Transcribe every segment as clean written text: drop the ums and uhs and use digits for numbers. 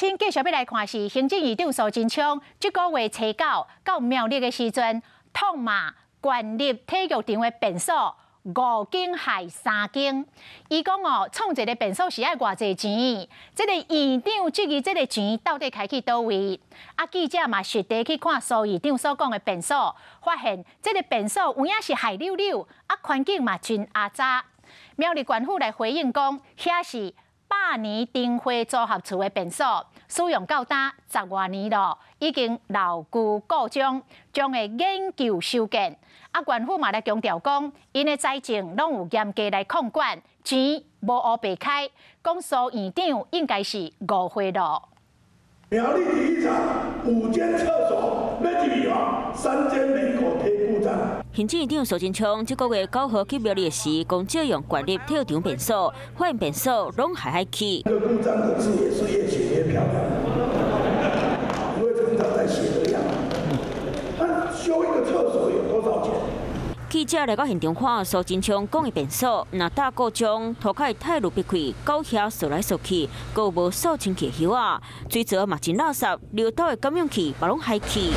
亲继续要来看是行政院长苏贞昌，这个月初9到苗栗的时阵，痛骂县立体育场的便所5间害3间。伊讲哦，创一个便所是爱偌济钱？这个院长质疑这个钱到底开去倒位？啊，记者嘛实地去看苏院长所讲的便所，发现这个便所有影是害溜溜，啊，环境嘛真阿杂。苗栗县府来回应讲，遐是100年丁辉组合厝的便所，使用到今10多年了，已经老旧故障，将会研究修建。啊，县府嘛来强调讲，因的财政拢有严格来控管，钱无乌白开。讲苏院长应该是误会了。苗栗体育场5间厕所要入用，3间门口贴故障。行政院长苏贞昌这个月9号去苗栗时，讲借用县立体育场便所，发现便所拢还海去。这个故障的字也是越写越漂亮，因为常常在写这样。那修一个厕所有多少钱？记者来到现场看苏贞昌讲的便所，若大故障，涂骹太路逼开，狗遐扫来扫去，阁有无扫清气的叶啊，水槽嘛真垃圾，流倒的感氧气嘛拢海去。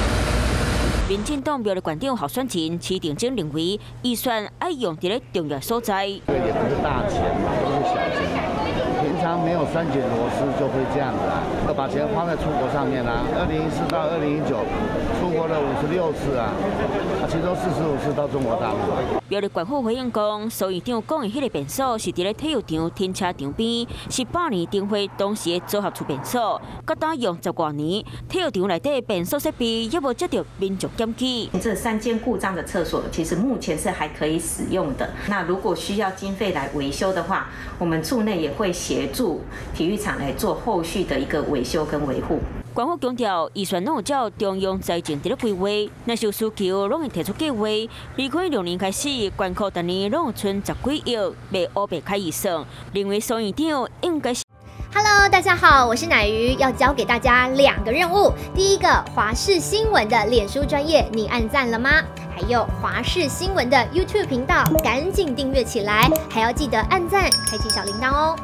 民进党苗栗县长候选人徐定珍认为，预算爱用在重要所在。这个也不是大钱嘛，都是小钱嘛。平常没有拴紧螺丝就会这样子啊，要把钱花在出国上面啦。2014到2019，出国了56次啊，其中45次到中国大陆。苗栗县府回应讲，苏院长讲的迄个便所是伫体育场停车场边，是100年丁辉当时的组合厝便所，佮当用10多年，体育场内底便所设备也无接到民众检举。这3间故障的厕所，其实目前是还可以使用的。那如果需要经费来维修的话，我们处内也会协助体育场来做后续的一个维修跟维护。县府强调，预算拢有照中央财政伫咧规划，若是有需求，拢会提出计划。2006年开始，县库单年拢有存10几亿，未乌白开预算。认为苏院长应该是。Hello， 大家好，我是乃瑜，要教给大家2个任务。第一个，华视新闻的脸书专页，你按赞了吗？还有华视新闻的 YouTube 频道，赶紧订阅起来，还要记得按赞，开启小铃铛哦。